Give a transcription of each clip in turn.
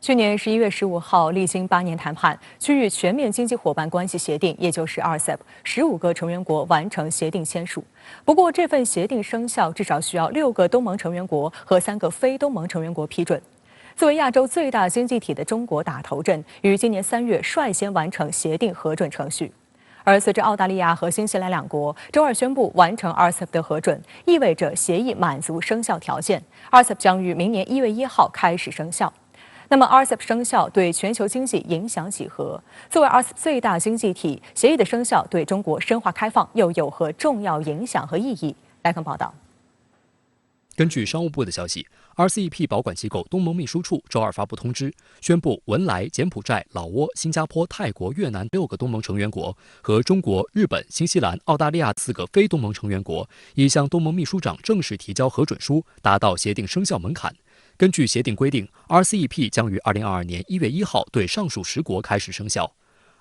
去年11月15号，历经8年谈判，区域全面经济伙伴关系协定，也就是 RCEP，15个成员国完成协定签署。不过，这份协定生效至少需要6个东盟成员国和3个非东盟成员国批准。作为亚洲最大经济体的中国打头阵，于今年3月率先完成协定核准程序。而随着澳大利亚和新西兰2国周二宣布完成 RCEP 的核准，意味着协议满足生效条件 ，RCEP 将于明年1月1号开始生效。那么 RCEP 生效对全球经济影响几何？作为 RCEP 最大经济体，协议的生效对中国深化开放又有何重要影响和意义？来看报道。根据商务部的消息 ，RCEP 保管机构东盟秘书处周二发布通知，宣布文莱、柬埔寨、老挝、新加坡、泰国、越南6个东盟成员国和中国、日本、新西兰、澳大利亚4个非东盟成员国已向东盟秘书长正式提交核准书，达到协定生效门槛。根据协定规定 ，RCEP 将于2022年1月1号对上述10国开始生效。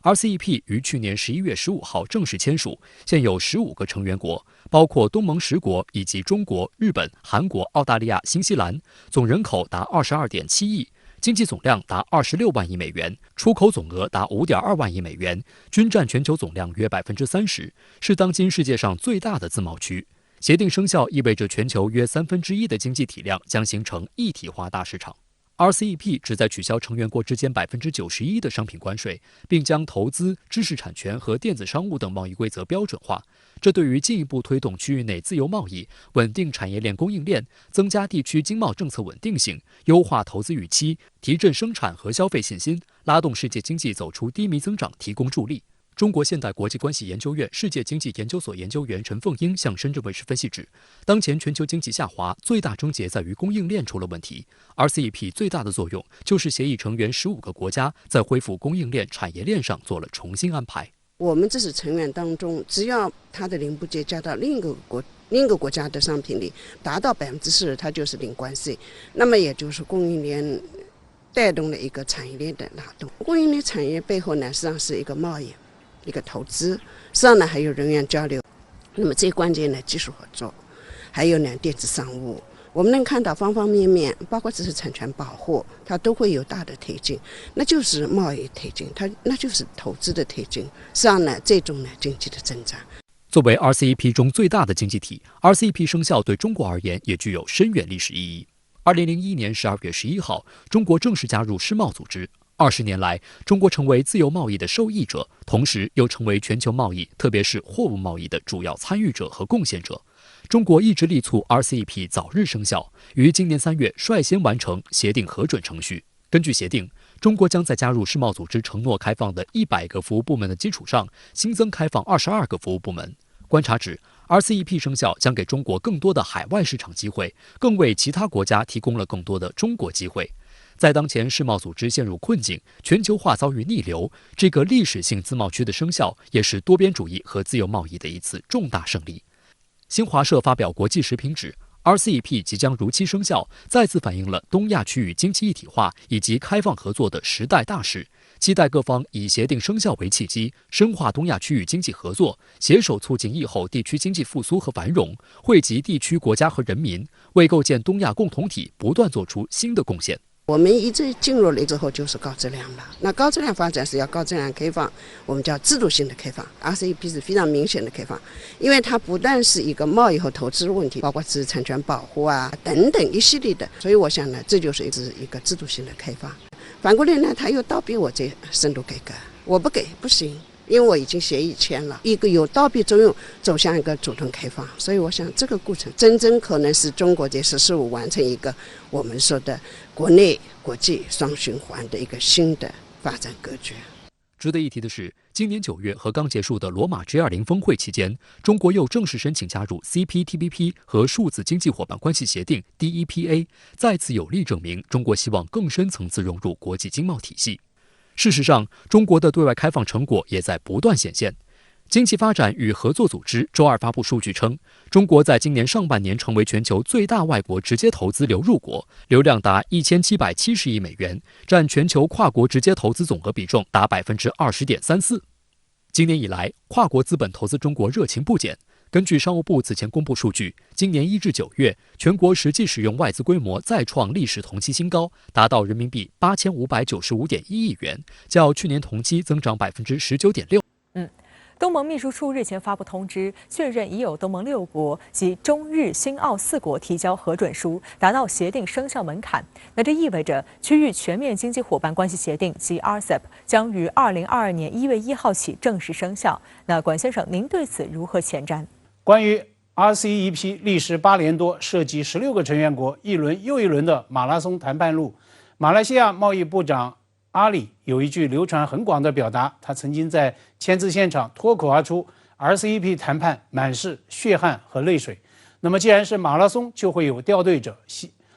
RCEP 于去年11月15号正式签署，现有15个成员国，包括东盟10国以及中国、日本、韩国、澳大利亚、新西兰，总人口达22.7亿，经济总量达26万亿美元，出口总额达5.2万亿美元，均占全球总量约30%，是当今世界上最大的自贸区。协定生效意味着全球约1/3的经济体量将形成一体化大市场。RCEP 旨在取消成员国之间91%的商品关税，并将投资、知识产权和电子商务等贸易规则标准化。这对于进一步推动区域内自由贸易、稳定产业链供应链、增加地区经贸政策稳定性、优化投资预期、提振生产和消费信心、拉动世界经济走出低迷增长提供助力。中国现代国际关系研究院世界经济研究所研究员陈凤英向深圳卫视分析指，当前全球经济下滑最大症结在于供应链出了问题。RCEP 最大的作用就是协议成员15个国家在恢复供应链产业链上做了重新安排。我们这是成员当中，只要它的零部件加到另一个国家的商品里，达到40%，它就是零关税。那么也就是供应链带动了一个产业链的拉动。供应链产业背后呢，实际上是一个贸易。一个投资，实际上呢还有人员交流，那么最关键的技术合作，还有呢电子商务，我们能看到方方面面，包括知识产权保护，它都会有大的推进，那就是贸易推进，那就是投资的推进，实际上呢这种呢经济的增长。作为 RCEP 中最大的经济体 ，RCEP 生效对中国而言也具有深远历史意义。2001年12月11号，中国正式加入世贸组织。20年来，中国成为自由贸易的受益者，同时又成为全球贸易，特别是货物贸易的主要参与者和贡献者。中国一直力促 RCEP 早日生效，于今年3月率先完成协定核准程序。根据协定，中国将在加入世贸组织承诺开放的100个服务部门的基础上，新增开放22个服务部门。观察指 ，RCEP 生效将给中国更多的海外市场机会，更为其他国家提供了更多的中国机会。在当前世贸组织陷入困境、全球化遭遇逆流，这个历史性自贸区的生效，也是多边主义和自由贸易的一次重大胜利。新华社发表国际时评指 ，RCEP 即将如期生效，再次反映了东亚区域经济一体化以及开放合作的时代大势。期待各方以协定生效为契机，深化东亚区域经济合作，携手促进疫后地区经济复苏和繁荣，惠及地区国家和人民，为构建东亚共同体不断做出新的贡献。我们一直进入了之后就是高质量了，那高质量发展是要高质量开放，我们叫制度性的开放。 RCEP 是非常明显的开放，因为它不但是一个贸易和投资的问题，包括知识产权保护啊等等一系列的，所以我想呢，这就是一个制度性的开放。反过来呢，他又倒逼我这深度改革，我不给不行，因为我已经协议签了，一个有倒逼作用，走向一个主动开放。所以我想这个过程真正可能是中国这“十四五”完成一个我们说的国内国际双循环的一个新的发展格局。值得一提的是，今年9月和刚结束的罗马 G20 峰会期间，中国又正式申请加入 CPTPP 和数字经济伙伴关系协定 DEPA， 再次有力证明中国希望更深层次融入国际经贸体系。事实上，中国的对外开放成果也在不断显现。经济发展与合作组织周二发布数据称，中国在今年上半年成为全球最大外国直接投资流入国，流量达1770亿美元，占全球跨国直接投资总额比重达20.34%。今年以来，跨国资本投资中国热情不减。根据商务部此前公布数据，今年1至9月，全国实际使用外资规模再创历史同期新高，达到人民币8595.1亿元，较去年同期增长19.6%。东盟秘书处日前发布通知，确认已有东盟6国及中日新澳4国提交核准书，达到协定生效门槛。那这意味着区域全面经济伙伴关系协定及 RCEP 将于2022年1月1号起正式生效。那管先生，您对此如何前瞻？关于 RCEP 历时8年多，涉及16个成员国，一轮又一轮的马拉松谈判路，马来西亚贸易部长阿里有一句流传很广的表达，他曾经在签字现场脱口而出 ：RCEP 谈判满是血汗和泪水。那么既然是马拉松，就会有掉队者。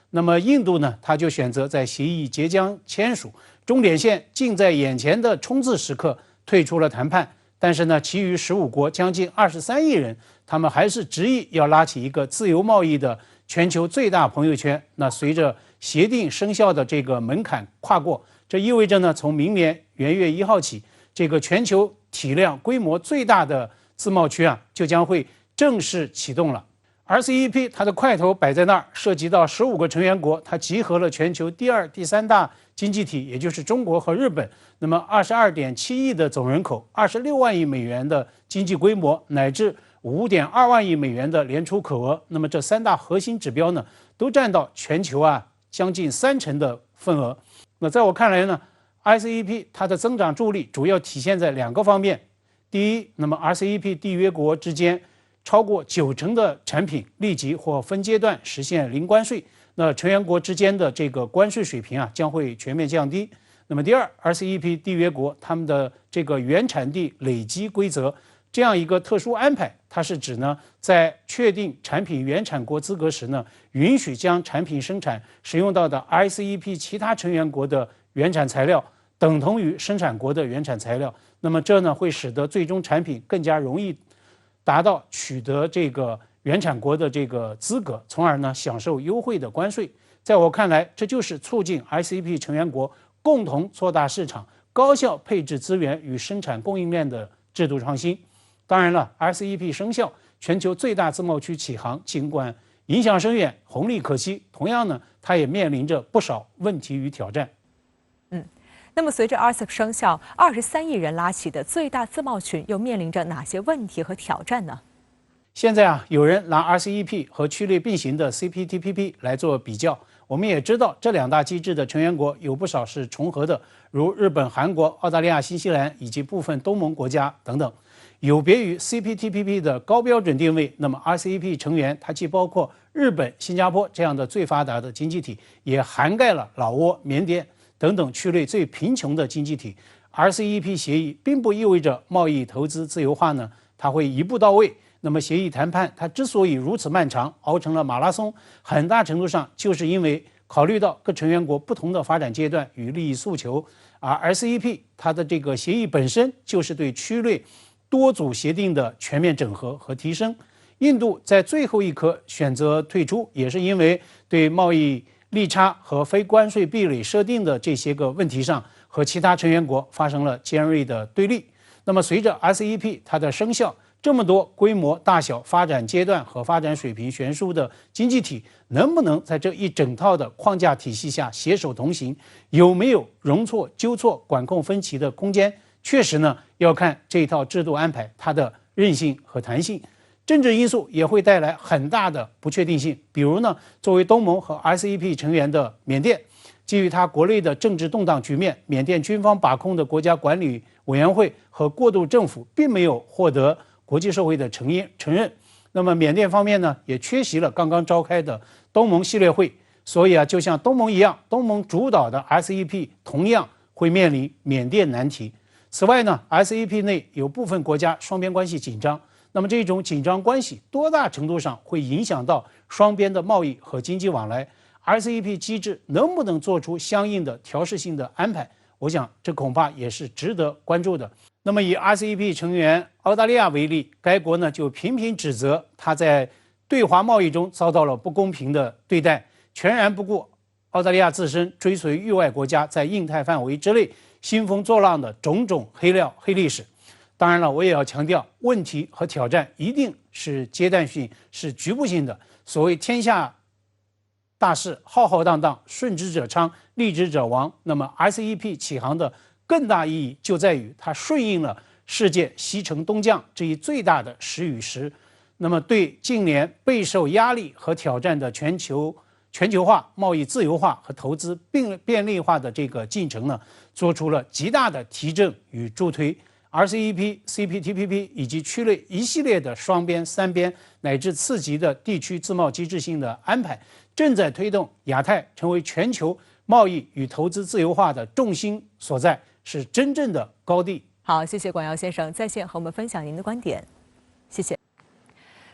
那么印度呢，他就选择在协议即将签署、终点线近在眼前的冲刺时刻退出了谈判。但是呢，其余15国将近23亿人，他们还是执意要拉起一个自由贸易的全球最大朋友圈。那随着协定生效的这个门槛跨过，这意味着呢，从明年元月1号起，这个全球体量规模最大的自贸区啊，就将会正式启动了。RCEP 它的块头摆在那儿，涉及到15个成员国，它集合了全球第2、第3大经济体，也就是中国和日本。那么22.7亿的总人口，26万亿美元的经济规模，乃至5.2万亿美元的年出口额。那么这3大核心指标呢，都占到全球将近30%的份额。那在我看来呢 ，RCEP 它的增长助力主要体现在2个方面。第一，那么 RCEP 缔约国之间超过90%的产品立即或分阶段实现零关税，那成员国之间的这个关税水平将会全面降低。那么第二 ，RCEP 缔约国他们的这个原产地累积规则这样一个特殊安排，它是指呢，在确定产品原产国资格时呢，允许将产品生产使用到的 RCEP 其他成员国的原产材料等同于生产国的原产材料。那么这呢，会使得最终产品更加容易达到取得这个原产国的这个资格，从而呢享受优惠的关税。在我看来，这就是促进 RCEP 成员国共同做大市场、高效配置资源与生产供应链的制度创新。当然了 ，RCEP 生效，全球最大自贸区起航，尽管影响深远、红利可期，同样呢，它也面临着不少问题与挑战。那么随着 RCEP 生效，23亿人拉起的最大自贸群又面临着哪些问题和挑战呢？现在有人拿 RCEP 和趋利并行的 CPTPP 来做比较。我们也知道，这2大机制的成员国有不少是重合的，如日本、韩国、澳大利亚、新西兰以及部分东盟国家等等。有别于 CPTPP 的高标准定位，那么 RCEP 成员它既包括日本、新加坡这样的最发达的经济体，也涵盖了老挝、缅甸等等区内最贫穷的经济体。RCEP 协议并不意味着贸易投资自由化呢，它会一步到位。那么协议谈判它之所以如此漫长，熬成了马拉松，很大程度上就是因为考虑到各成员国不同的发展阶段与利益诉求，而 RCEP 它的这个协议本身就是对区内多组协定的全面整合和提升。印度在最后一刻选择退出，也是因为对贸易利差和非关税壁垒设定的这些个问题上，和其他成员国发生了尖锐的对立。那么随着 RCEP 它的生效，这么多规模、大小、发展阶段和发展水平悬殊的经济体，能不能在这一整套的框架体系下携手同行？有没有容错、纠错、管控分歧的空间？确实呢，要看这一套制度安排它的韧性和弹性。政治因素也会带来很大的不确定性。比如呢，作为东盟和 RCEP 成员的缅甸，基于它国内的政治动荡局面，缅甸军方把控的国家管理委员会和过渡政府并没有获得国际社会的承认。那么缅甸方面呢，也缺席了刚刚召开的东盟系列会，所以就像东盟一样，东盟主导的 RCEP 同样会面临缅甸难题。此外呢 ，RCEP 内有部分国家双边关系紧张，那么这种紧张关系多大程度上会影响到双边的贸易和经济往来 ？RCEP 机制能不能做出相应的调试性的安排？我想这恐怕也是值得关注的。那么以 RCEP 成员澳大利亚为例，该国呢就频频指责它在对华贸易中遭到了不公平的对待，全然不顾澳大利亚自身追随域外国家在印太范围之内兴风作浪的种种黑历史。当然了，我也要强调，问题和挑战一定是阶段性、是局部性的。所谓天下大势浩浩荡荡，顺之者昌，逆之者亡。那么 RCEP 起航的更大意义就在于它顺应了世界西承东降这一最大的时与时。那么对近年备受压力和挑战的全球化、贸易自由化和投资便利化的这个进程呢，做出了极大的提振与助推。RCEP、CPTPP 以及区内一系列的双边、三边乃至次级的地区自贸机制性的安排，正在推动亚太成为全球贸易与投资自由化的重心所在，是真正的高地。好，谢谢广尧先生在线和我们分享您的观点，谢谢。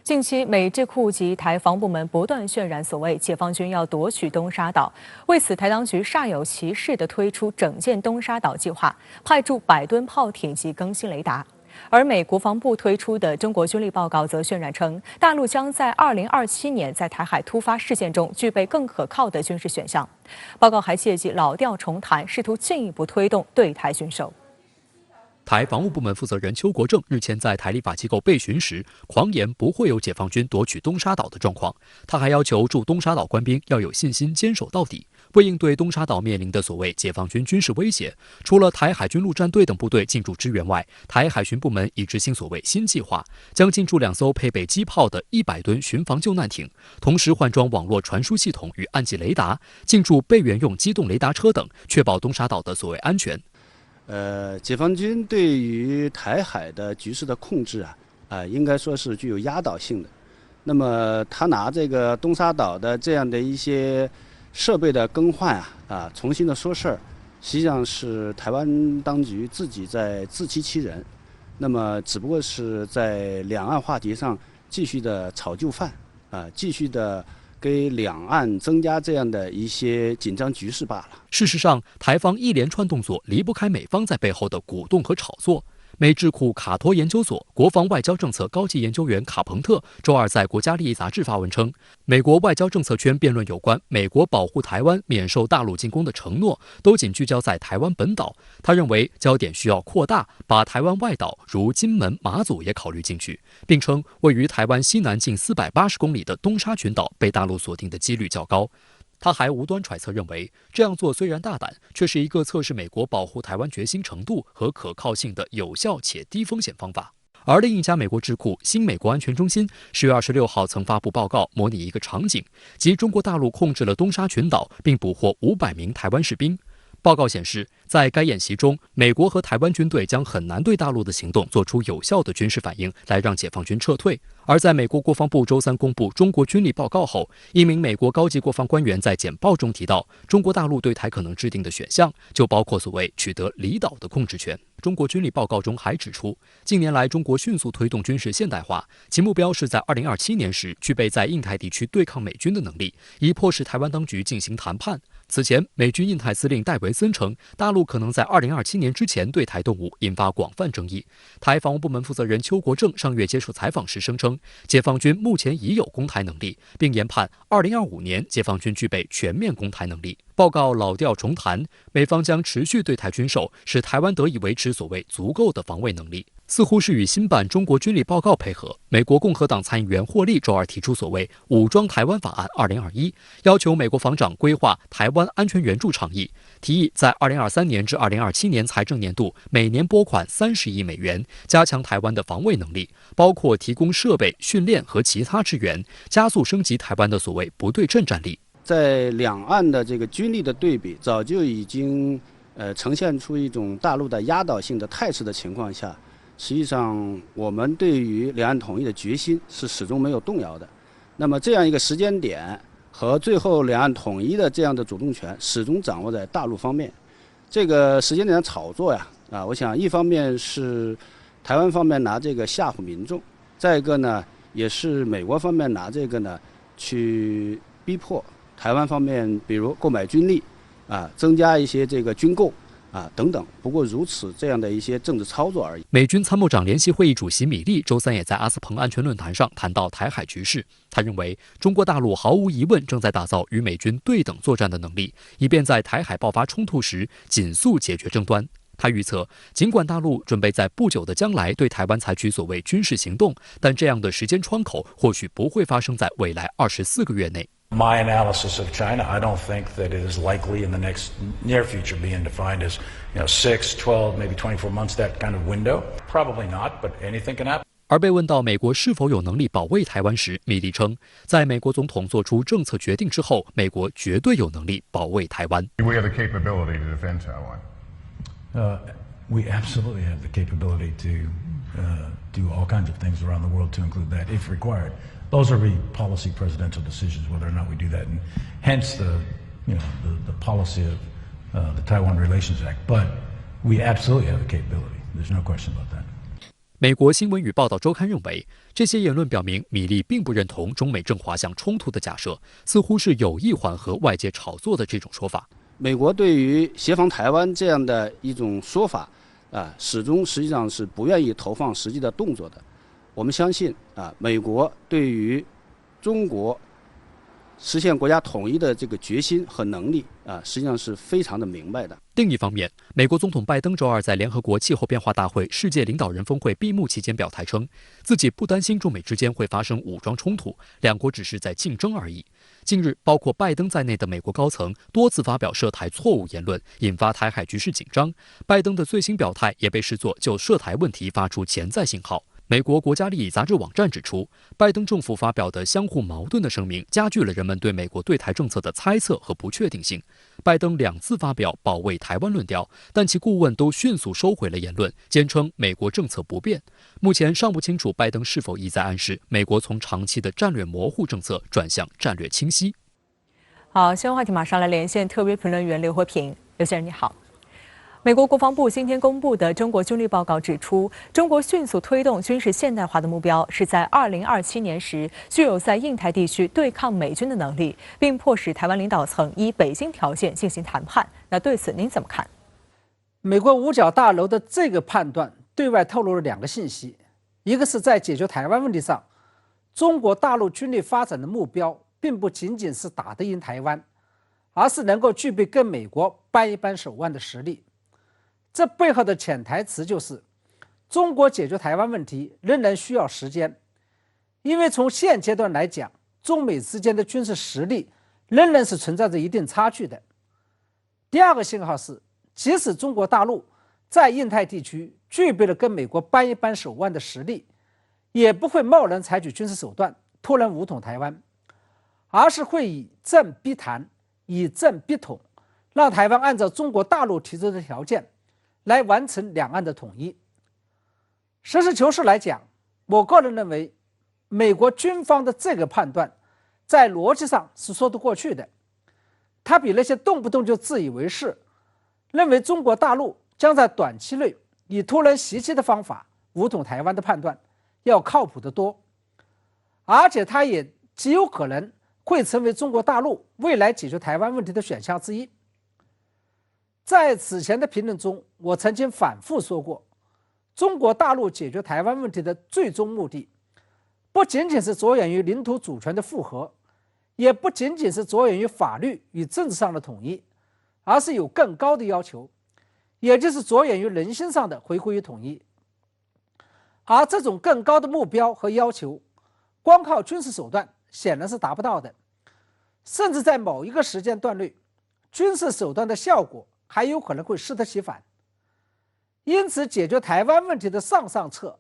近期，美智库及台防部门不断渲染所谓解放军要夺取东沙岛，为此，台当局煞有其事地推出整建东沙岛计划，派驻100吨炮艇及更新雷达。而美国防部推出的中国军力报告则渲染称，大陆将在2027年在台海突发事件中具备更可靠的军事选项。报告还借机老调重弹，试图进一步推动对台军售。台防务部门负责人邱国正日前在台立法机构备询时，狂言不会有解放军夺取东沙岛的状况。他还要求驻东沙岛官兵要有信心坚守到底。为应对东沙岛面临的所谓解放军军事威胁，除了台海军陆战队等部队进驻支援外，台海巡部门已执行所谓新计划，将进驻2艘配备机炮的100吨巡防救难艇，同时换装网络传输系统与暗记雷达，进驻备援用机动雷达车等，确保东沙岛的所谓安全。解放军对于台海的局势的控制应该说是具有压倒性的。那么他拿这个东沙岛的这样的一些设备的更换重新的说事儿，实际上是台湾当局自己在自欺欺人。那么只不过是在两岸话题上继续的炒旧饭继续的给两岸增加这样的一些紧张局势罢了。事实上，台方一连串动作离不开美方在背后的鼓动和炒作。美智库卡托研究所国防外交政策高级研究员卡彭特周二在《国家利益》杂志发文称，美国外交政策圈辩论有关美国保护台湾免受大陆进攻的承诺，都仅聚焦在台湾本岛。他认为焦点需要扩大，把台湾外岛如金门、马祖也考虑进去，并称位于台湾西南近480公里的东沙群岛被大陆锁定的几率较高。他还无端揣测认为，这样做虽然大胆，却是一个测试美国保护台湾决心程度和可靠性的有效且低风险方法。而另一家美国智库新美国安全中心10月26号曾发布报告，模拟一个场景，即中国大陆控制了东沙群岛，并捕获500名台湾士兵。报告显示，在该演习中，美国和台湾军队将很难对大陆的行动做出有效的军事反应，来让解放军撤退。而在美国国防部周3公布中国军力报告后，一名美国高级国防官员在简报中提到，中国大陆对台可能制定的选项就包括所谓取得离岛的控制权。中国军力报告中还指出，近年来中国迅速推动军事现代化，其目标是在2027年时具备在印太地区对抗美军的能力，以迫使台湾当局进行谈判。此前，美军印太司令戴维森称，大陆可能在2027年之前对台动武，引发广泛争议。台防务部门负责人邱国正上月接受采访时声称，解放军目前已有攻台能力，并研判2025年解放军具备全面攻台能力。报告老调重弹，美方将持续对台军售，使台湾得以维持所谓足够的防卫能力。似乎是与新版中国军力报告配合，美国共和党参议员霍利周二提出所谓“武装台湾法案2021”，要求美国防长规划台湾安全援助倡议，提议在2023年至2027年财政年度每年拨款30亿美元，加强台湾的防卫能力，包括提供设备、训练和其他支援，加速升级台湾的所谓不对称战力。在两岸的这个军力的对比，早就已经呈现出一种大陆的压倒性的态势的情况下，实际上我们对于两岸统一的决心是始终没有动摇的。那么这样一个时间点和最后两岸统一的这样的主动权始终掌握在大陆方面。这个时间点的炒作我想一方面是台湾方面拿这个吓唬民众，再一个呢也是美国方面拿这个呢去逼迫台湾方面，比如购买军力增加一些这个军购等等，不过如此这样的一些政治操作而已。美军参谋长联席会议主席米利周3也在阿斯彭安全论坛上谈到台海局势。他认为，中国大陆毫无疑问正在打造与美军对等作战的能力，以便在台海爆发冲突时紧速解决争端。他预测，尽管大陆准备在不久的将来对台湾采取所谓军事行动，但这样的时间窗口或许不会发生在未来24个月内。My analysis of China, I don't think that it is likely in the next near future being defined as, 6, 12, maybe 24 months, that kind of window. Probably not, but anything can happen. 而被问到美国是否有能力保卫台湾时，米利称，在美国总统做出政策决定之后，美国绝对有能力保卫台湾。We have the capability to defend Taiwan. We absolutely have the capability to do all kinds of things around the world to include that, if required. Those are really policy presidential decisions whether or not we do that, and hence the policy of the Taiwan Relations Act. But we absolutely have the capability. There's no question about that. 美国新闻与报道周刊认为，这些言论表明米利并不认同中美正滑向冲突的假设，似乎是有意缓和外界炒作的这种说法。美国对于协防台湾这样的一种说法，始终实际上是不愿意投放实际的动作的。我们相信美国对于中国实现国家统一的这个决心和能力实际上是非常的明白的。另一方面，美国总统拜登周二在联合国气候变化大会世界领导人峰会闭幕期间表态称，自己不担心中美之间会发生武装冲突，两国只是在竞争而已。近日，包括拜登在内的美国高层多次发表涉台错误言论，引发台海局势紧张。拜登的最新表态也被视作就涉台问题发出潜在信号。美国国家利益杂志网站指出，拜登政府发表的相互矛盾的声明，加剧了人们对美国对台政策的猜测和不确定性。拜登2次发表保卫台湾论调，但其顾问都迅速收回了言论，坚称美国政策不变。目前尚不清楚拜登是否意在暗示美国从长期的战略模糊政策转向战略清晰。好，新闻话题马上来连线特约评论员刘和平。刘先生你好。美国国防部今天公布的中国军力报告指出，中国迅速推动军事现代化的目标是在2027年时具有在印太地区对抗美军的能力，并迫使台湾领导层以北京条件进行谈判。那对此您怎么看？美国五角大楼的这个判断对外透露了2个信息，一个是在解决台湾问题上，中国大陆军力发展的目标并不仅仅是打得赢台湾，而是能够具备跟美国掰一掰手腕的实力。这背后的潜台词就是，中国解决台湾问题仍然需要时间，因为从现阶段来讲，中美之间的军事实力仍然是存在着一定差距的。第2个信号是，即使中国大陆在印太地区具备了跟美国掰一掰手腕的实力，也不会贸然采取军事手段突然武统台湾，而是会以政逼谈，以政逼统，让台湾按照中国大陆提出的条件来完成两岸的统一。实事求是来讲，我个人认为，美国军方的这个判断，在逻辑上是说得过去的。他比那些动不动就自以为是，认为中国大陆将在短期内以突然袭击的方法武统台湾的判断要靠谱得多。而且他也极有可能会成为中国大陆未来解决台湾问题的选项之一。在此前的评论中，我曾经反复说过，中国大陆解决台湾问题的最终目的，不仅仅是着眼于领土主权的复合，也不仅仅是着眼于法律与政治上的统一，而是有更高的要求，也就是着眼于人心上的回归与统一。而这种更高的目标和要求，光靠军事手段显然是达不到的，甚至在某一个时间段内，军事手段的效果还有可能会适得其反。因此，解决台湾问题的上策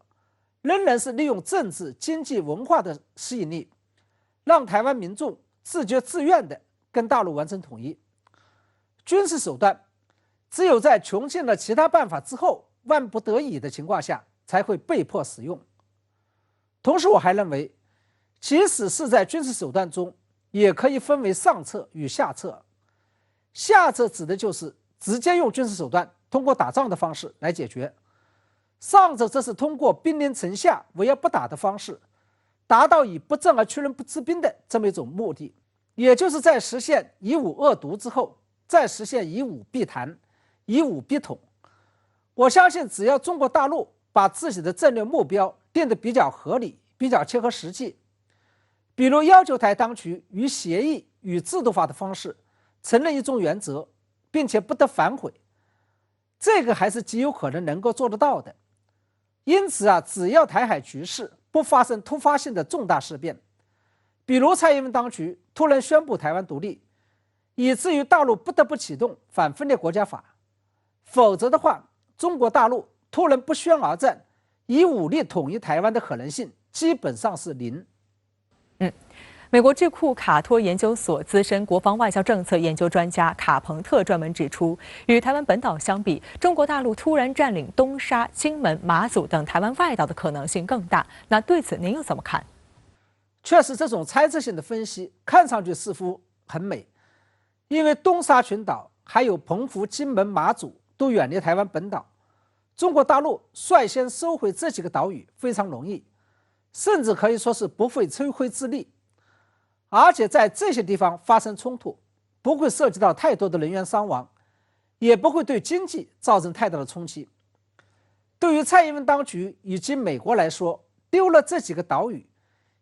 仍然是利用政治、经济、文化的吸引力，让台湾民众自觉自愿地跟大陆完成统一。军事手段只有在穷尽了其他办法之后，万不得已的情况下才会被迫使用。同时，我还认为，即使是在军事手段中，也可以分为上策与下策。下策指的就是直接用军事手段，通过打仗的方式来解决；上策则是通过兵临城下、围而不打的方式，达到以不战而屈人不治兵的这么一种目的。也就是在实现以武扼毒之后，再实现以武必谈、以武必统。我相信，只要中国大陆把自己的战略目标定得比较合理、比较切合实际，比如要求台当局以协议与制度化的方式承认一中原则，并且不得反悔，这个还是极有可能能够做得到的。因此只要台海局势不发生突发性的重大事变，比如蔡英文当局突然宣布台湾独立，以至于大陆不得不启动反分裂国家法，否则的话，中国大陆突然不宣而战，以武力统一台湾的可能性基本上是零。美国智库卡托研究所资深国防外交政策研究专家卡彭特专门指出，与台湾本岛相比，中国大陆突然占领东沙、金门、马祖等台湾外岛的可能性更大。那对此您又怎么看？确实，这种猜测性的分析看上去似乎很美，因为东沙群岛还有澎湖、金门、马祖都远离台湾本岛，中国大陆率先收回这几个岛屿非常容易，甚至可以说是不费吹灰之力。而且在这些地方发生冲突，不会涉及到太多的人员伤亡，也不会对经济造成太大的冲击。对于蔡英文当局以及美国来说，丢了这几个岛屿，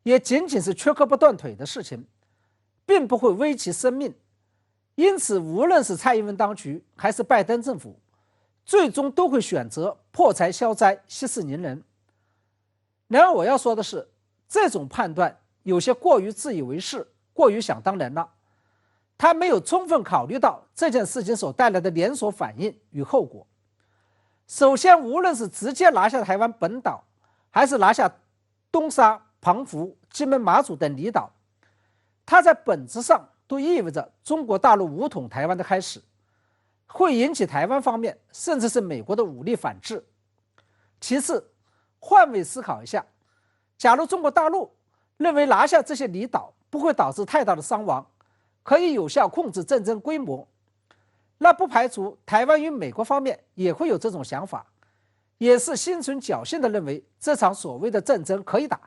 也仅仅是缺胳膊断腿的事情，并不会危及生命。因此，无论是蔡英文当局还是拜登政府，最终都会选择破财消灾、息事宁人。然而，我要说的是，这种判断有些过于自以为是，过于想当然了。他没有充分考虑到这件事情所带来的连锁反应与后果。首先，无论是直接拿下台湾本岛，还是拿下东沙、澎湖、金门、马祖等离岛，它在本质上都意味着中国大陆武统台湾的开始，会引起台湾方面甚至是美国的武力反制。其次，换位思考一下，假如中国大陆认为拿下这些离岛不会导致太大的伤亡，可以有效控制战争规模，那不排除台湾与美国方面也会有这种想法，也是心存侥幸地认为这场所谓的战争可以打。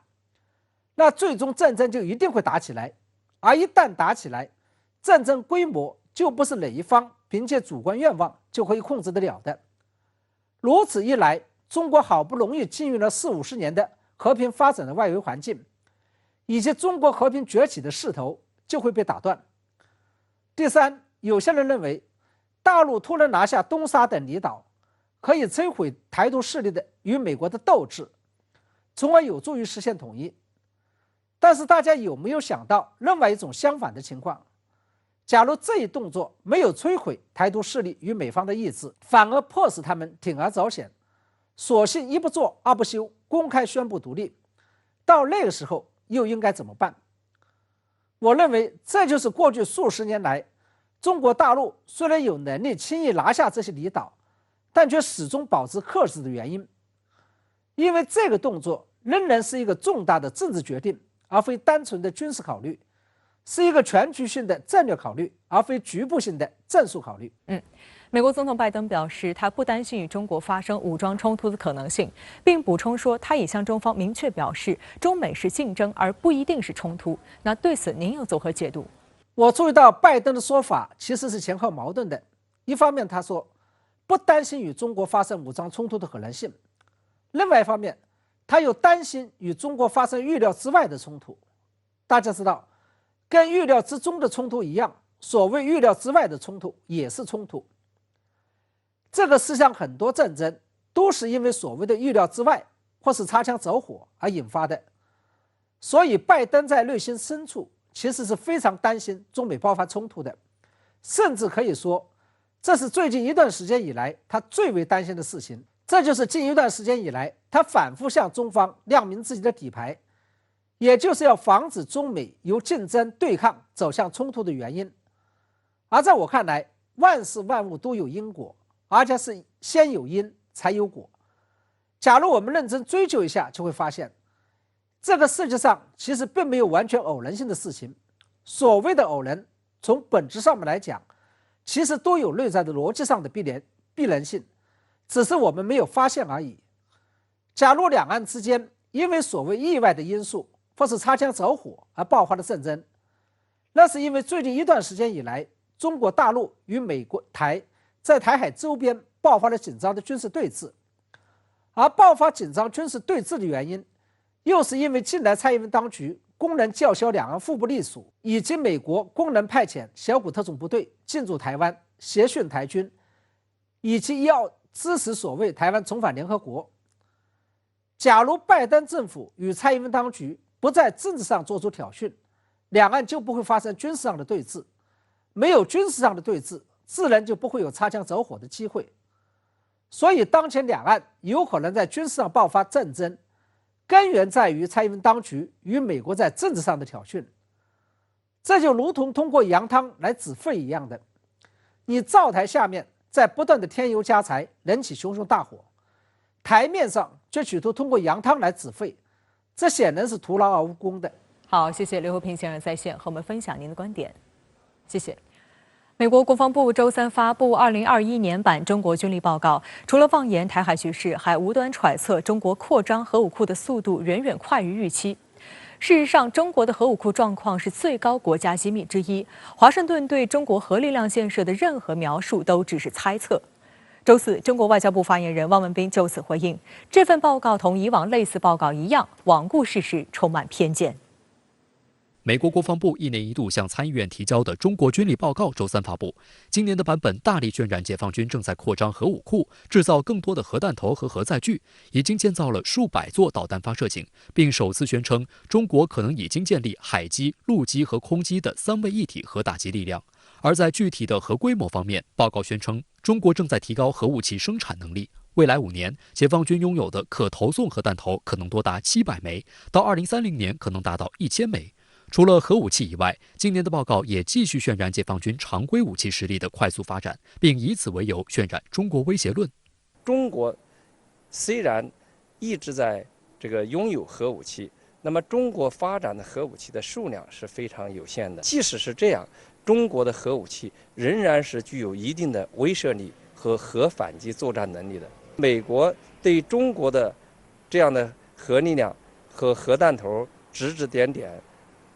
那最终战争就一定会打起来，而一旦打起来，战争规模就不是哪一方凭借主观愿望就可以控制得了的。如此一来，中国好不容易经历了40-50年的和平发展的外围环境，以及中国和平崛起的势头就会被打断。第三，有些人认为大陆突然拿下东沙等离岛，可以摧毁台独势力的与美国的斗志，从而有助于实现统一。但是大家有没有想到另外一种相反的情况？假如这一动作没有摧毁台独势力与美方的意志，反而迫使他们铤而走险，索性一不做二不休，公开宣布独立，到那个时候又应该怎么办？我认为这就是过去数十年来，中国大陆虽然有能力轻易拿下这些离岛，但却始终保持克制的原因。因为这个动作仍然是一个重大的政治决定，而非单纯的军事考虑，是一个全局性的战略考虑，而非局部性的战术考虑。美国总统拜登表示，他不担心与中国发生武装冲突的可能性，并补充说，他已向中方明确表示，中美是竞争，而不一定是冲突。那对此您又作何解读？我注意到拜登的说法其实是前后矛盾的。一方面他说不担心与中国发生武装冲突的可能性，另外一方面他又担心与中国发生预料之外的冲突。大家知道，跟预料之中的冲突一样，所谓预料之外的冲突也是冲突。这个世上很多战争都是因为所谓的预料之外或是擦枪走火而引发的，所以拜登在内心深处其实是非常担心中美爆发冲突的，甚至可以说这是最近一段时间以来他最为担心的事情。这就是近一段时间以来他反复向中方亮明自己的底牌，也就是要防止中美由竞争对抗走向冲突的原因。而在我看来，万事万物都有因果，而且是先有因才有果。假如我们认真追究一下，就会发现这个世界上其实并没有完全偶然性的事情。所谓的偶然，从本质上面来讲，其实都有内在的逻辑上的必然性，只是我们没有发现而已。假如两岸之间因为所谓意外的因素或是擦枪走火而爆发的战争，那是因为最近一段时间以来，中国大陆与美国在台海周边爆发了紧张的军事对峙，而爆发紧张军事对峙的原因，又是因为近来蔡英文当局公然叫嚣两岸互不隶属，以及美国公然派遣小股特种部队进驻台湾，协训台军，以及要支持所谓台湾重返联合国。假如拜登政府与蔡英文当局不在政治上做出挑衅，两岸就不会发生军事上的对峙，没有军事上的对峙，自然就不会有擦枪走火的机会。所以当前两岸有可能在军事上爆发战争，根源在于蔡英文当局与美国在政治上的挑衅。这就如同通过羊汤来止沸一样的，你灶台下面在不断的添油加柴，燃起熊熊大火，台面上却企图通过羊汤来止沸，这显然是徒劳而无功的。好，谢谢刘和平先生在线和我们分享您的观点，谢谢。美国国防部周三发布2021年版中国军力报告，除了妄言台海局势，还无端揣测中国扩张核武库的速度远远快于预期。事实上，中国的核武库状况是最高国家机密之一。华盛顿对中国核力量建设的任何描述都只是猜测。周四，中国外交部发言人汪文斌就此回应，这份报告同以往类似报告一样，罔顾事实，充满偏见。美国国防部1年1度向参议院提交的中国军力报告周三发布，今年的版本大力渲染解放军正在扩张核武库，制造更多的核弹头和核载具，已经建造了数百座导弹发射井，并首次宣称中国可能已经建立海基、陆基和空基的3位一体核打击力量。而在具体的核规模方面，报告宣称中国正在提高核武器生产能力。未来5年，解放军拥有的可投送核弹头可能多达700枚，到2030年可能达到1000枚。除了核武器以外，今年的报告也继续渲染解放军常规武器实力的快速发展，并以此为由渲染中国威胁论。中国虽然一直在拥有核武器，那么中国发展的核武器的数量是非常有限的。即使是这样，中国的核武器仍然是具有一定的威慑力和核反击作战能力的。美国对中国的这样的核力量和核弹头指指点点，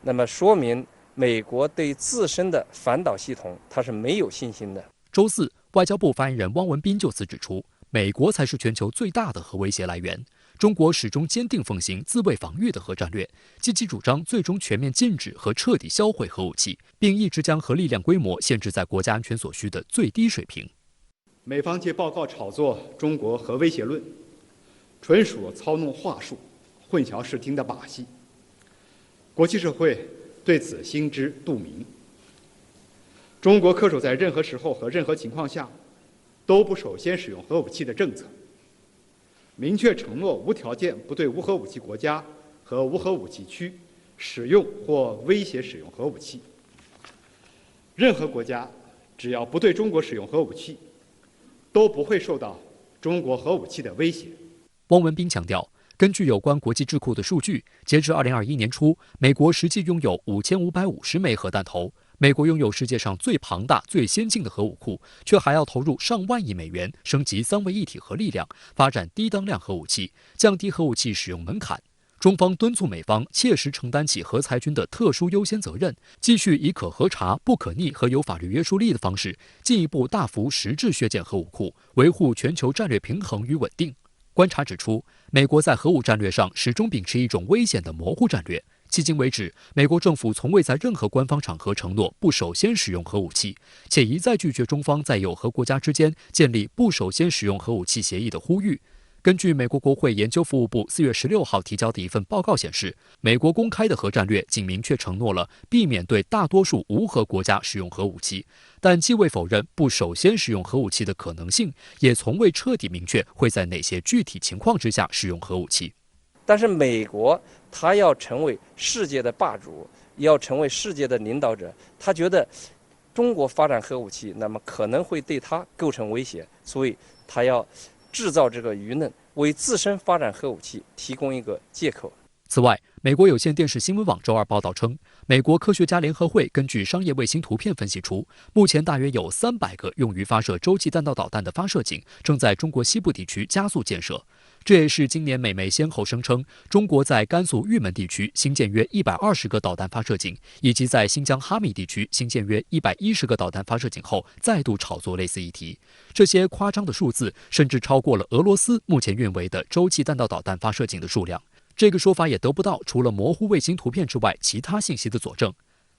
那么说明美国对自身的反导系统它是没有信心的。周四，外交部发言人汪文斌就此指出，美国才是全球最大的核威胁来源。中国始终坚定奉行自卫防御的核战略，积极主张最终全面禁止和彻底销毁核武器，并一直将核力量规模限制在国家安全所需的最低水平。美方借报告炒作中国核威胁论，纯属操弄话术、混淆视听的把戏。国际社会对此心知肚明。中国恪守在任何时候和任何情况下都不首先使用核武器的政策，明确承诺无条件不对无核武器国家和无核武器区使用或威胁使用核武器。任何国家只要不对中国使用核武器，都不会受到中国核武器的威胁。汪文斌强调，根据有关国际智库的数据，截至2021年初，美国实际拥有5550枚核弹头。美国拥有世界上最庞大、最先进的核武库，却还要投入上万亿美元升级3位一体核力量，发展低当量核武器，降低核武器使用门槛。中方敦促美方切实承担起核裁军的特殊优先责任，继续以可核查、不可逆和有法律约束力的方式，进一步大幅实质削减核武库，维护全球战略平衡与稳定。观察指出，美国在核武战略上始终秉持一种危险的模糊战略。迄今为止，美国政府从未在任何官方场合承诺不首先使用核武器，且一再拒绝中方在有核国家之间建立不首先使用核武器协议的呼吁。根据美国国会研究服务部4月16号提交的一份报告显示，美国公开的核战略仅明确承诺了避免对大多数无核国家使用核武器，但既未否认不首先使用核武器的可能性，也从未彻底明确会在哪些具体情况之下使用核武器。但是美国他要成为世界的霸主，要成为世界的领导者，他觉得中国发展核武器，那么可能会对他构成威胁，所以他要制造这个舆论，为自身发展核武器提供一个借口。此外，美国有线电视新闻网周二报道称，美国科学家联合会根据商业卫星图片分析出，目前大约有300个用于发射洲际弹道导弹的发射井正在中国西部地区加速建设。这也是今年美媒先后声称，中国在甘肃玉门地区新建约120个导弹发射井，以及在新疆哈密地区新建约110个导弹发射井后，再度炒作类似议题。这些夸张的数字甚至超过了俄罗斯目前运维的洲际弹道导弹发射井的数量。这个说法也得不到除了模糊卫星图片之外其他信息的佐证。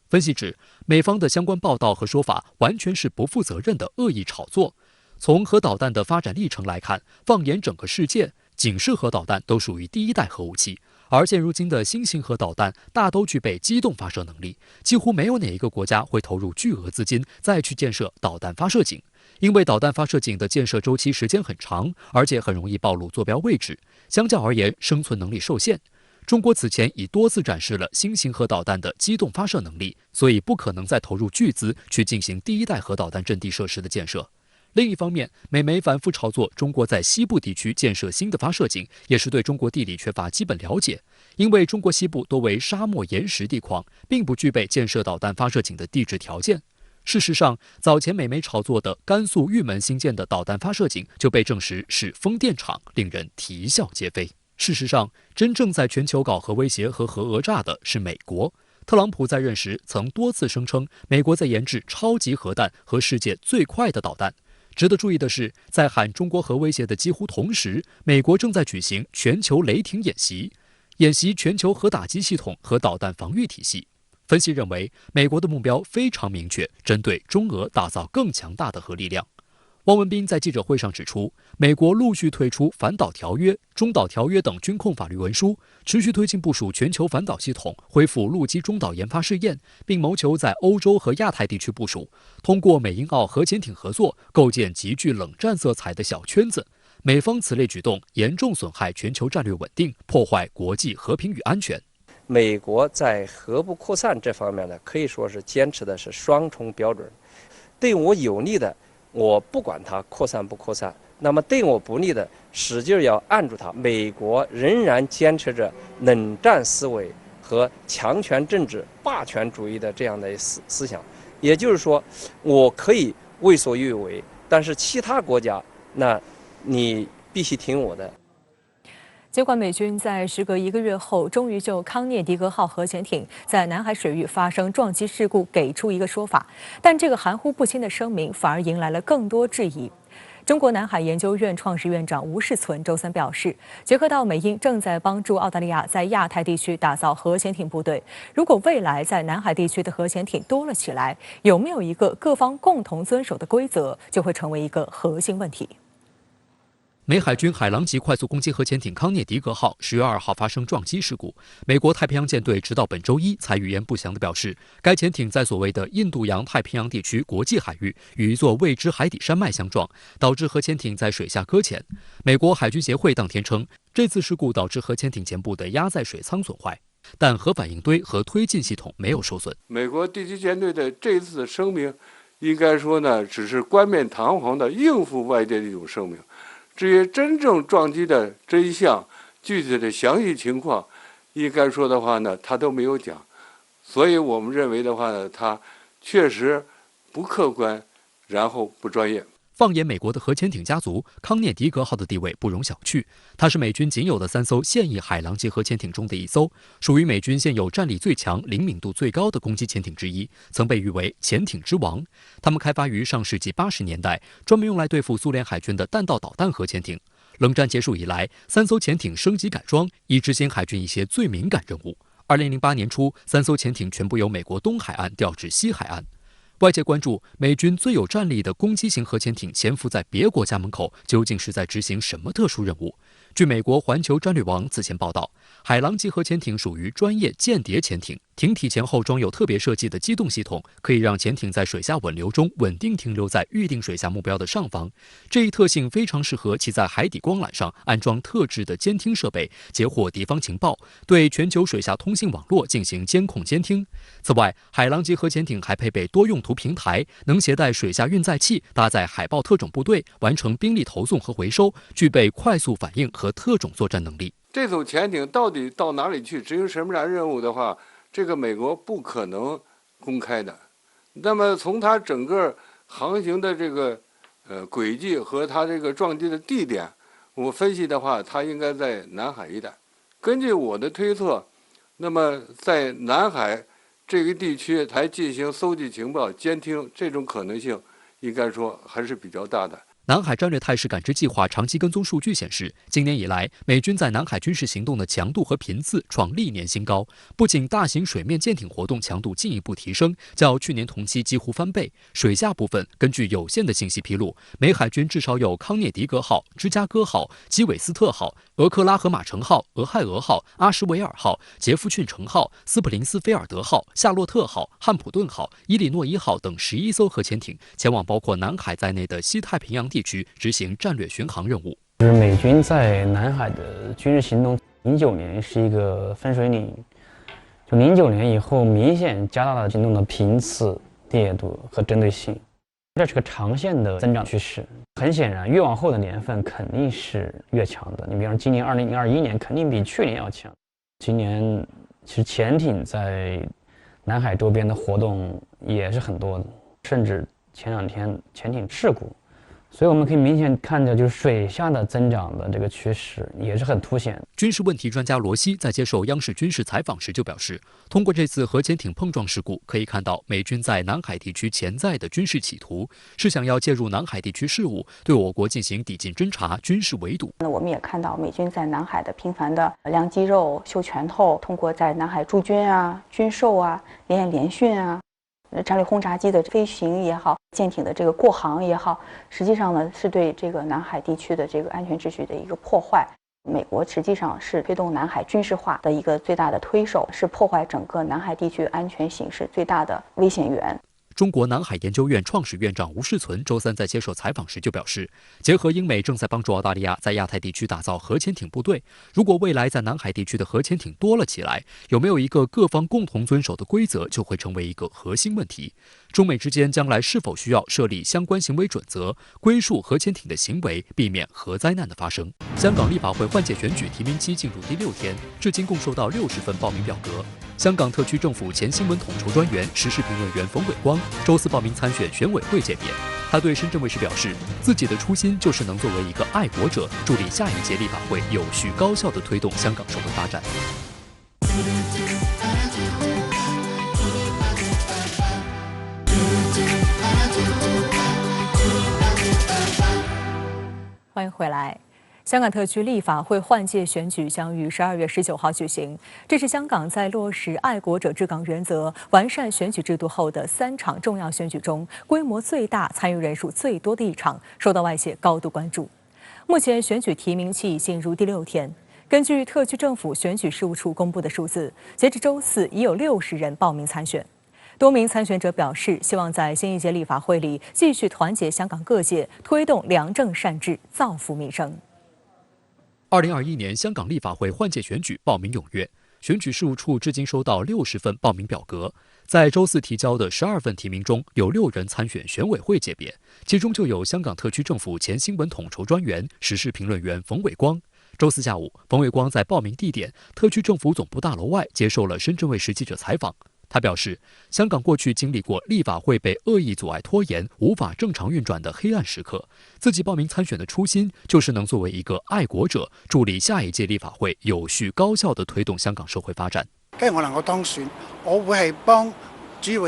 分析指，美方的相关报道和说法完全是不负责任的恶意炒作。从核导弹的发展历程来看，放眼整个世界，警示核导弹都属于第一代核武器。而现如今的新型核导弹大都具备机动发射能力，几乎没有哪一个国家会投入巨额资金再去建设导弹发射井，因为导弹发射井的建设周期时间很长，而且很容易暴露坐标位置，相较而言生存能力受限。中国此前已多次展示了新型核导弹的机动发射能力，所以不可能再投入巨资去进行第一代核导弹阵地设施的建设。另一方面，美媒反复炒作中国在西部地区建设新的发射井，也是对中国地理缺乏基本了解。因为中国西部多为沙漠岩石地况，并不具备建设导弹发射井的地质条件。事实上，早前美媒炒作的甘肃玉门新建的导弹发射井就被证实是风电场，令人啼笑皆非。事实上，真正在全球搞核威胁和核讹诈的是美国。特朗普在任时曾多次声称，美国在研制超级核弹和世界最快的导弹。值得注意的是，在喊中国核威胁的几乎同时，美国正在举行全球雷霆演习，演习全球核打击系统和导弹防御体系。分析认为，美国的目标非常明确，针对中俄打造更强大的核力量。汪文斌在记者会上指出，美国陆续退出反导条约、中导条约等军控法律文书，持续推进部署全球反导系统，恢复陆基中导研发试验，并谋求在欧洲和亚太地区部署，通过美英澳核潜艇合作，构建极具冷战色彩的小圈子。美方此类举动严重损害全球战略稳定，破坏国际和平与安全。美国在核不扩散这方面呢，可以说是坚持的是双重标准，对我有利的，我不管它扩散不扩散，那么对我不利的，使劲要按住它。美国仍然坚持着冷战思维和强权政治、霸权主义的这样的思想，也就是说，我可以为所欲为，但是其他国家，那你必须听我的。尽管美军在时隔1个月后，终于就康涅狄格号核潜艇在南海水域发生撞击事故给出一个说法，但这个含糊不清的声明反而迎来了更多质疑。中国南海研究院创始院长吴世存周三表示，结合到美英正在帮助澳大利亚在亚太地区打造核潜艇部队，如果未来在南海地区的核潜艇多了起来，有没有一个各方共同遵守的规则，就会成为一个核心问题。美海军海狼级快速攻击核潜艇康涅狄格号10月2号发生撞击事故，美国太平洋舰队直到本周一才语焉不详地表示，该潜艇在所谓的印度洋太平洋地区国际海域与一座未知海底山脉相撞，导致核潜艇在水下搁浅。美国海军协会当天称，这次事故导致核潜艇前部的压载水舱损坏，但核反应堆和推进系统没有受损。美国地区舰队的这次的声明，应该说呢，只是冠冕堂皇的应付外界的一种声明。至于真正撞击的真相、具体的详细情况，应该说的话呢，他都没有讲，所以我们认为的话呢，他确实不客观，然后不专业。放眼美国的核潜艇家族，康涅狄格号的地位不容小觑。它是美军仅有的3艘现役海狼级核潜艇中的一艘，属于美军现有战力最强、灵敏度最高的攻击潜艇之一，曾被誉为“潜艇之王”。它们开发于上世纪80年代，专门用来对付苏联海军的弹道导弹核潜艇。冷战结束以来，3艘潜艇升级改装，以执行海军一些最敏感任务。2008年初，3艘潜艇全部由美国东海岸调至西海岸。外界关注美军最有战力的攻击型核潜艇潜伏在别国家门口，究竟是在执行什么特殊任务？据美国环球战略网此前报道，海狼级核潜艇属于专业间谍潜艇，艇体前后装有特别设计的机动系统，可以让潜艇在水下稳流中稳定停留在预定水下目标的上方。这一特性非常适合其在海底光缆上安装特制的监听设备，截获敌方情报，对全球水下通信网络进行监控监听。此外，海狼级核潜艇还配备多用途平台，能携带水下运载器，搭载海豹特种部队，完成兵力投送和回收，具备快速反应和特种作战能力。这艘潜艇到底到哪里去执行什么样任务的话，这个美国不可能公开的。那么从它整个航行的这个轨迹和它这个撞击的地点，我分析的话，它应该在南海一带。根据我的推测，那么在南海这个地区来进行搜集情报、监听，这种可能性应该说还是比较大的。南海战略态势感知计划长期跟踪数据显示，今年以来，美军在南海军事行动的强度和频次创历年新高。不仅大型水面舰艇活动强度进一步提升，较去年同期几乎翻倍。水下部分，根据有限的信息披露，美海军至少有康涅狄格号、芝加哥号、基韦斯特号、俄克拉荷马城号、俄亥俄号、阿什维尔号、杰弗逊城号、斯普林斯菲尔德号、夏洛特号、汉普顿号、伊利诺伊号等11艘核潜艇前往包括南海在内的西太平洋地区执行战略巡航任务。美军在南海的军事行动，09年是一个分水岭，就09年以后明显加大了行动的频次、烈度和针对性，这是个长线的增长趋势。很显然，越往后的年份肯定是越强的。你比方说，今年2021年肯定比去年要强。今年其实潜艇在南海周边的活动也是很多的，甚至前2天潜艇事故。所以我们可以明显看到，就是水下的增长的这个趋势也是很凸显。军事问题专家罗西在接受央视军事采访时就表示，通过这次核潜艇碰撞事故，可以看到美军在南海地区潜在的军事企图是想要介入南海地区事务，对我国进行抵近侦察、军事围堵。我们也看到美军在南海的频繁的亮肌肉、秀拳头，通过在南海驻军啊、军售啊、联训啊。战略轰炸机的飞行也好，舰艇的这个过航也好，实际上呢是对这个南海地区的这个安全秩序的一个破坏。美国实际上是推动南海军事化的一个最大的推手，是破坏整个南海地区安全形势最大的危险源。中国南海研究院创始院长吴世存周三在接受采访时就表示，结合英美正在帮助澳大利亚在亚太地区打造核潜艇部队，如果未来在南海地区的核潜艇多了起来，有没有一个各方共同遵守的规则，就会成为一个核心问题。中美之间将来是否需要设立相关行为准则，归属核潜艇的行为，避免核灾难的发生？香港立法会换届选举提名期进入第6天，至今共收到60份报名表格。香港特区政府前新闻统筹专员、时事评论员冯伟光周四报名参选选委会界别。他对深圳卫视表示，自己的初心就是能作为一个爱国者，助力下一届立法会有序高效地推动香港社会发展。欢迎回来。香港特区立法会换届选举将于12月19号举行，这是香港在落实爱国者治港原则、完善选举制度后的3场重要选举中规模最大、参与人数最多的一场，受到外界高度关注。目前选举提名期已进入第6天，根据特区政府选举事务处公布的数字，截至周四已有60人报名参选。多名参选者表示，希望在新一届立法会里继续团结香港各界，推动良政善治，造福民生。2021年香港立法会换届选举报名踊跃，选举事务处至今收到60份报名表格。在周四提交的12份提名中，有6人参选选委会界别，其中就有香港特区政府前新闻统筹专员、时事评论员冯伟光。周四下午，冯伟光在报名地点特区政府总部大楼外接受了深圳卫视记者采访。他表示，香港过去经历过立法会被恶意阻碍拖延、无法正常运转的黑暗时刻。自己报名参选的初心，就是能作为一个爱国者，助力下一届立法会有序高效地推動香港社會發展。假如我能夠當選，我會係幫主要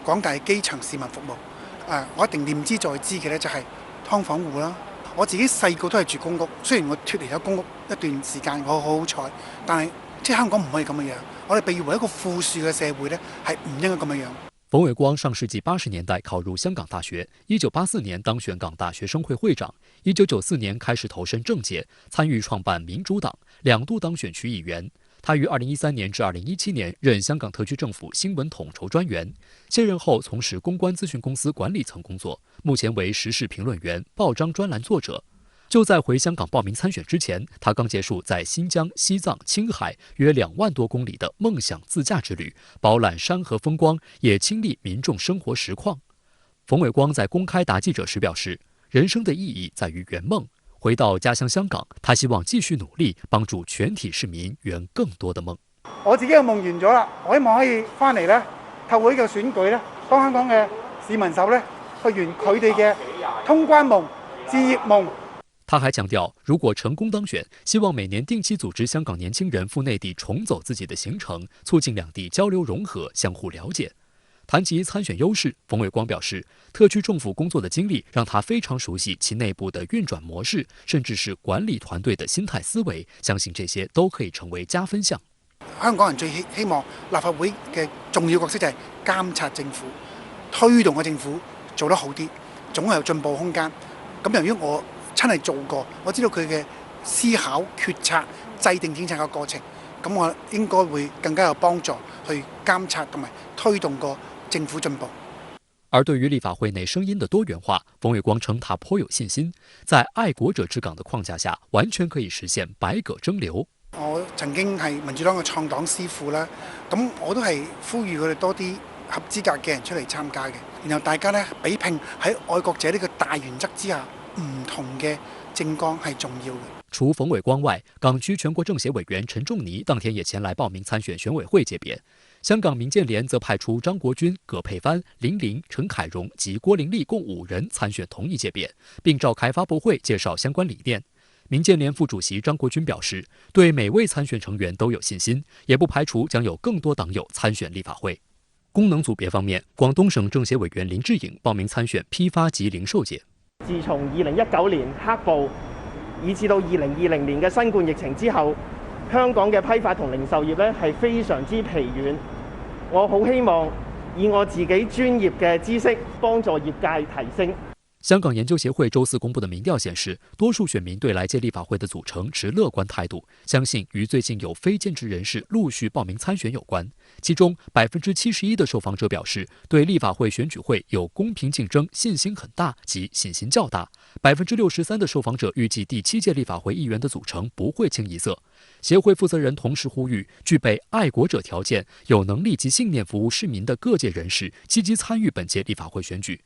廣大基層市民服務。我一定念之在之嘅咧，就係劏房戶啦。我自己細個都係住公屋，雖然我脫離咗公屋一段時間，我好好彩，但係即係香港唔可以咁嘅樣。我哋被譽為一個富庶嘅社會咧，係唔應該咁樣。冯伟光上世紀80年代考入香港大學，1984年當選港大學生會會長，1994年開始投身政界，參與創辦民主黨，2度當選區議員。他於2013年至2017年任香港特區政府新聞統籌專員，卸任後從事公關諮詢公司管理層工作，目前為時事評論員、報章專欄作者。就在回香港報名參選之前，他剛結束在新疆、西藏、青海約2萬多公里的夢想自駕之旅，飽覽山河風光，也親歷民眾生活實況。馮偉光在公開答記者時表示，人生的意義在於圓夢。回到家鄉香港，他希望繼續努力，幫助全體市民圓更多的夢。我自己嘅夢完咗啦，我希望可以翻嚟咧，透過呢個選舉咧，幫香港嘅市民手咧，去圓佢哋嘅通關夢、置業夢。他還強調，如果成功當選，希望每年定期組織香港年輕人赴內地重走自己的行程，促進兩地交流融合、相互了解。谈及参选优势，冯伟光表示，特区政府工作的经历让他非常熟悉其内部的运转模式，甚至是管理团队的心态思维，相信这些都可以成为加分项。香港人最希望立法會嘅重要角色就係監察政府，推動個政府做得好啲，總係有進步空間。咁由於我真係做過，我知道佢嘅思考、決策、制定政策嘅過程，咁我應該會更加有幫助去監察同埋推動個政府進步。而對於立法會內聲音的多元化，馮偉光稱他頗有信心，在愛國者治港的框架下，完全可以實現百舸爭流。我曾經係民主黨嘅創黨師傅啦，咁我都係呼籲佢哋多啲合資格嘅人出嚟參加嘅，然後大家呢比拼喺愛國者呢個大原則之下，唔同嘅政綱係重要嘅。除馮偉光外，港區全國政協委員陳仲尼當天也前來報名參選選委會界別。香港民建聯則派出張國軍、葛珮帆、林玲、陳凱榮及郭玲麗共5人參選同一界別，並召開發佈會介紹相關理念。民建聯副主席張國軍表示，對每位參選成員都有信心，也不排除將有更多黨友參選立法會。功能組別方面，廣東省政協委員林志穎報名參選批發及零售界。自從2019年黑暴，以至到2020年嘅新冠疫情之後，香港嘅批發同零售業呢係非常之疲軟。我好希望以我自己專業嘅知識，幫助業界提升。香港研究協會週4公布的民調顯示，多數選民對來屆立法會的組成持樂觀態度，相信與最近有非建制人士陸續報名參選有關。其中71%的受訪者表示，對立法會選舉會有公平競爭信心很大及信心較大。63%的受訪者預計第7屆立法會議員的組成不會清一色。協會負責人同時呼籲，具備愛國者條件、有能力及信念服務市民的各界人士積極參與本屆立法會選舉。